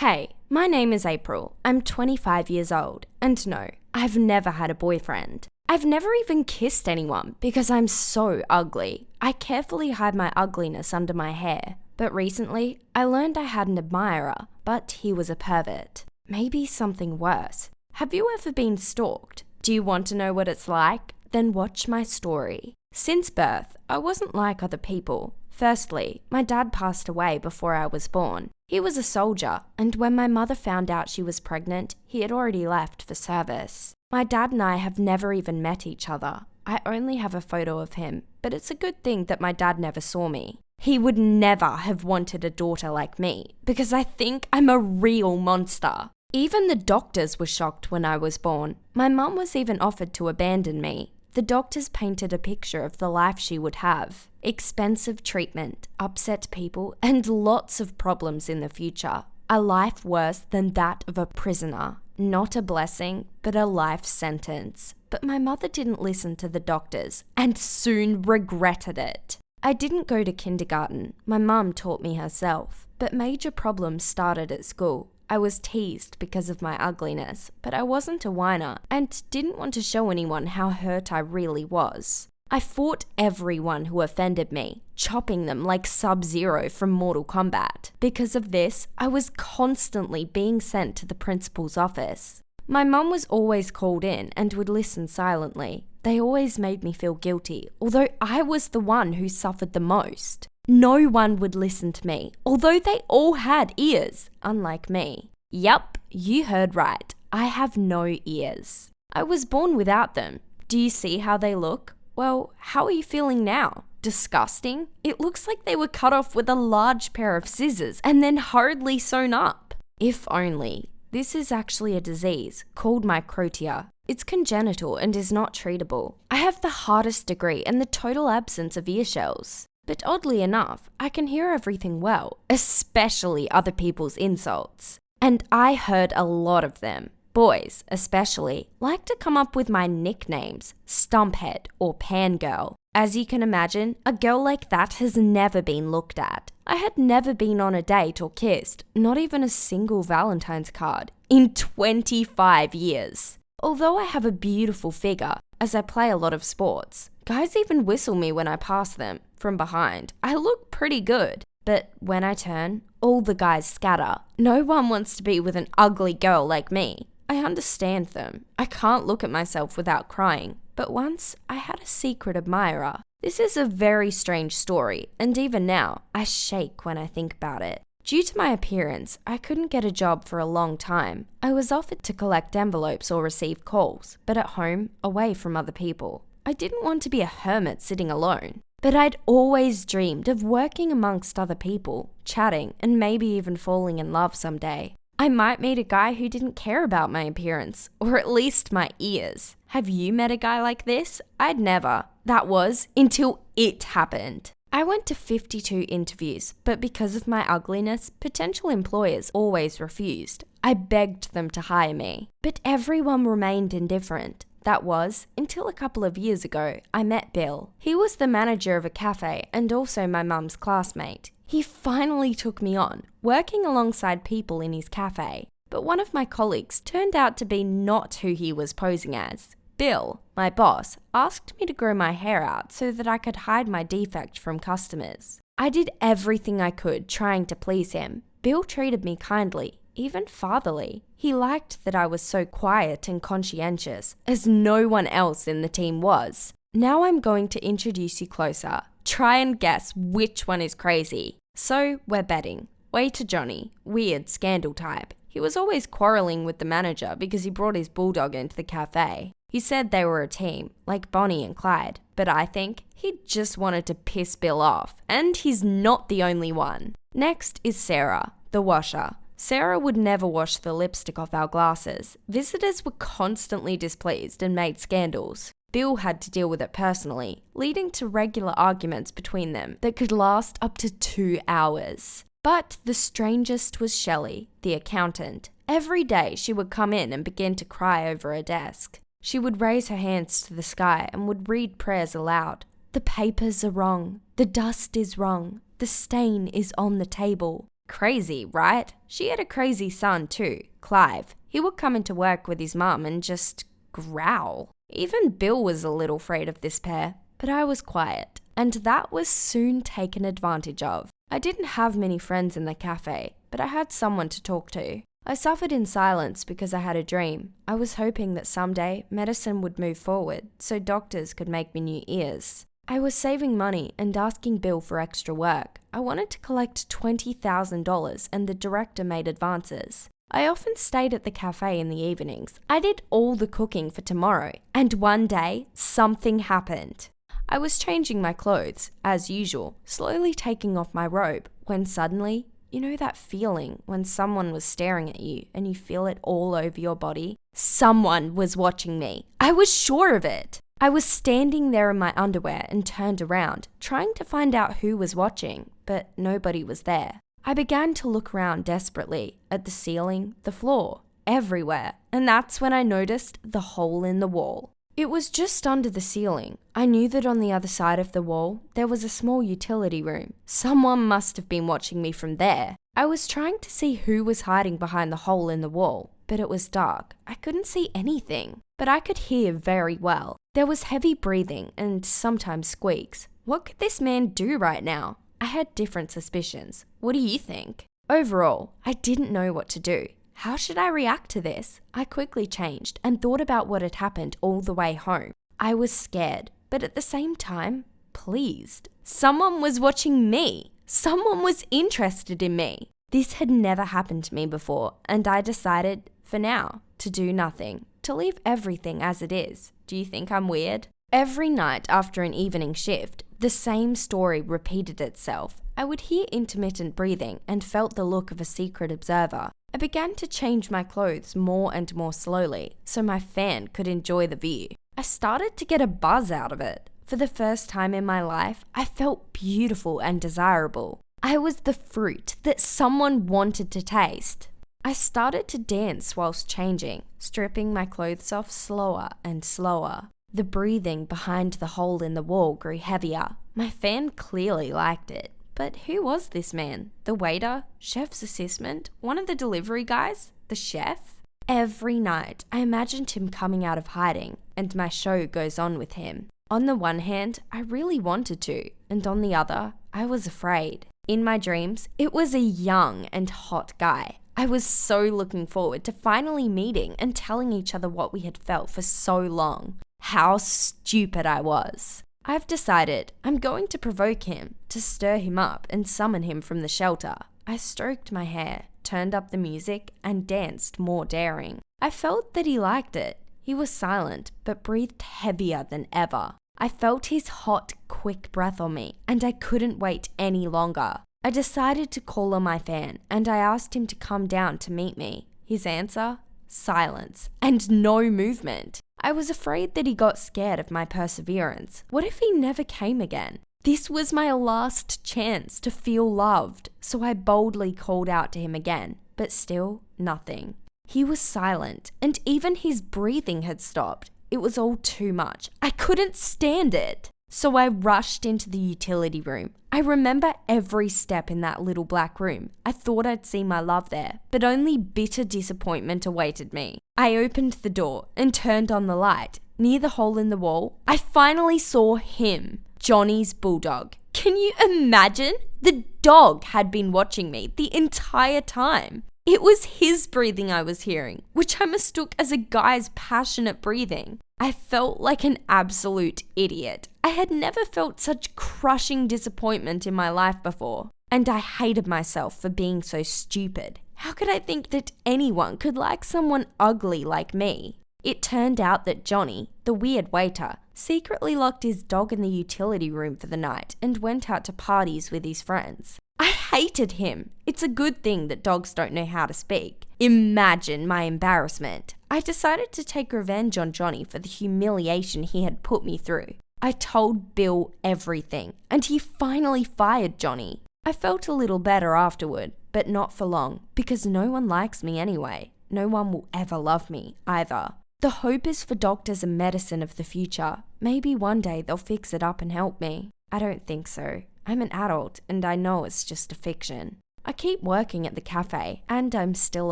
Hey, my name is April. I'm 25 years old, and no, I've never had a boyfriend. I've never even kissed anyone because I'm so ugly. I carefully hide my ugliness under my hair. But recently, I learned I had an admirer, but he was a pervert. Maybe something worse. Have you ever been stalked? Do you want to know what it's like? Then watch my story. Since birth, I wasn't like other people. Firstly, my dad passed away before I was born. He was a soldier, and when my mother found out she was pregnant, he had already left for service. My dad and I have never even met each other. I only have a photo of him, but it's a good thing that my dad never saw me. He would never have wanted a daughter like me, because I think I'm a real monster. Even the doctors were shocked when I was born. My mum was even offered to abandon me. The doctors painted a picture of the life she would have. Expensive treatment, upset people, and lots of problems in the future. A life worse than that of a prisoner. Not a blessing, but a life sentence. But my mother didn't listen to the doctors, and soon regretted it. I didn't go to kindergarten. My mum taught me herself. But major problems started at school. I was teased because of my ugliness, but I wasn't a whiner and didn't want to show anyone how hurt I really was. I fought everyone who offended me, chopping them like Sub-Zero from Mortal Kombat. Because of this, I was constantly being sent to the principal's office. My mum was always called in and would listen silently. They always made me feel guilty, although I was the one who suffered the most. No one would listen to me, although they all had ears, unlike me. Yup, you heard right. I have no ears. I was born without them. Do you see how they look? Well, how are you feeling now? Disgusting? It looks like they were cut off with a large pair of scissors and then hurriedly sewn up. If only. This is actually a disease called microtia. It's congenital and is not treatable. I have the hardest degree and the total absence of ear shells. But oddly enough, I can hear everything well, especially other people's insults. And I heard a lot of them. Boys, especially, like to come up with my nicknames, Stumphead or Pangirl. As you can imagine, a girl like that has never been looked at. I had never been on a date or kissed, not even a single Valentine's card, in 25 years. Although I have a beautiful figure, as I play a lot of sports, guys even whistle me when I pass them from behind. I look pretty good. But when I turn, all the guys scatter. No one wants to be with an ugly girl like me. I understand them. I can't look at myself without crying. But once, I had a secret admirer. This is a very strange story, and even now, I shake when I think about it. Due to my appearance, I couldn't get a job for a long time. I was offered to collect envelopes or receive calls, but at home, away from other people. I didn't want to be a hermit sitting alone. But I'd always dreamed of working amongst other people, chatting, and maybe even falling in love someday. I might meet a guy who didn't care about my appearance, or at least my ears. Have you met a guy like this? I'd never. That was until it happened. I went to 52 interviews, but because of my ugliness, potential employers always refused. I begged them to hire me, but everyone remained indifferent. That was, until a couple of years ago, I met Bill. He was the manager of a cafe and also my mum's classmate. He finally took me on, working alongside people in his cafe. But one of my colleagues turned out to be not who he was posing as. Bill, my boss, asked me to grow my hair out so that I could hide my defect from customers. I did everything I could trying to please him. Bill treated me kindly, even fatherly. He liked that I was so quiet and conscientious, as no one else in the team was. Now I'm going to introduce you closer. Try and guess which one is crazy. So we're betting. Waiter Johnny, weird scandal type. He was always quarrelling with the manager because he brought his bulldog into the cafe. He said they were a team, like Bonnie and Clyde, but I think he just wanted to piss Bill off, and he's not the only one. Next is Sarah, the washer. Sarah would never wash the lipstick off our glasses. Visitors were constantly displeased and made scandals. Bill had to deal with it personally, leading to regular arguments between them that could last up to 2 hours. But the strangest was Shelley, the accountant. Every day she would come in and begin to cry over her desk. She would raise her hands to the sky and would read prayers aloud. The papers are wrong. The dust is wrong. The stain is on the table. Crazy, right? She had a crazy son too, Clive. He would come into work with his mum and just growl. Even Bill was a little afraid of this pair, but I was quiet, and that was soon taken advantage of. I didn't have many friends in the cafe, but I had someone to talk to. I suffered in silence because I had a dream. I was hoping that someday medicine would move forward so doctors could make me new ears. I was saving money and asking Bill for extra work. I wanted to collect $20,000 and the director made advances. I often stayed at the cafe in the evenings. I did all the cooking for tomorrow, and one day, something happened. I was changing my clothes, as usual, slowly taking off my robe, when suddenly, you know that feeling when someone was staring at you and you feel it all over your body? Someone was watching me. I was sure of it. I was standing there in my underwear and turned around, trying to find out who was watching, but nobody was there. I began to look around desperately, at the ceiling, the floor, everywhere, and that's when I noticed the hole in the wall. It was just under the ceiling. I knew that on the other side of the wall, there was a small utility room. Someone must have been watching me from there. I was trying to see who was hiding behind the hole in the wall, but it was dark. I couldn't see anything, but I could hear very well. There was heavy breathing and sometimes squeaks. What could this man do right now? I had different suspicions. What do you think? Overall, I didn't know what to do. How should I react to this? I quickly changed and thought about what had happened all the way home. I was scared, but at the same time, pleased. Someone was watching me. Someone was interested in me. This had never happened to me before, and I decided, for now, to do nothing, to leave everything as it is. Do you think I'm weird? Every night after an evening shift, the same story repeated itself. I would hear intermittent breathing and felt the look of a secret observer. I began to change my clothes more and more slowly so my fan could enjoy the view. I started to get a buzz out of it. For the first time in my life, I felt beautiful and desirable. I was the fruit that someone wanted to taste. I started to dance whilst changing, stripping my clothes off slower and slower. The breathing behind the hole in the wall grew heavier. My fan clearly liked it. But who was this man? The waiter? Chef's assistant? One of the delivery guys? The chef? Every night, I imagined him coming out of hiding, and my show goes on with him. On the one hand, I really wanted to, and on the other, I was afraid. In my dreams, it was a young and hot guy. I was so looking forward to finally meeting and telling each other what we had felt for so long. How stupid I was. I've decided I'm going to provoke him, to stir him up and summon him from the shelter. I stroked my hair, turned up the music, and danced more daring. I felt that he liked it. He was silent, but breathed heavier than ever. I felt his hot, quick breath on me, and I couldn't wait any longer. I decided to call on my fan, and I asked him to come down to meet me. His answer? Silence, and no movement. I was afraid that he got scared of my perseverance. What if he never came again? This was my last chance to feel loved, so I boldly called out to him again, but still nothing. He was silent, and even his breathing had stopped. It was all too much. I couldn't stand it. So I rushed into the utility room. I remember every step in that little black room. I thought I'd see my love there, but only bitter disappointment awaited me. I opened the door and turned on the light. Near the hole in the wall, I finally saw him, Johnny's bulldog. Can you imagine? The dog had been watching me the entire time. It was his breathing I was hearing, which I mistook as a guy's passionate breathing. I felt like an absolute idiot. I had never felt such crushing disappointment in my life before, and I hated myself for being so stupid. How could I think that anyone could like someone ugly like me? It turned out that Johnny, the weird waiter, secretly locked his dog in the utility room for the night and went out to parties with his friends. I hated him. It's a good thing that dogs don't know how to speak. Imagine my embarrassment. I decided to take revenge on Johnny for the humiliation he had put me through. I told Bill everything, and he finally fired Johnny. I felt a little better afterward, but not for long, because no one likes me anyway. No one will ever love me either. The hope is for doctors and medicine of the future. Maybe one day they'll fix it up and help me. I don't think so. I'm an adult, and I know it's just a fiction. I keep working at the cafe and I'm still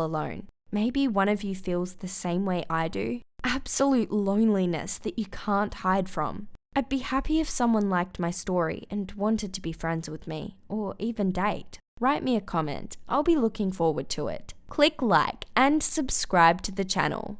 alone. Maybe one of you feels the same way I do. Absolute loneliness that you can't hide from. I'd be happy if someone liked my story and wanted to be friends with me, or even date. Write me a comment. I'll be looking forward to it. Click like and subscribe to the channel.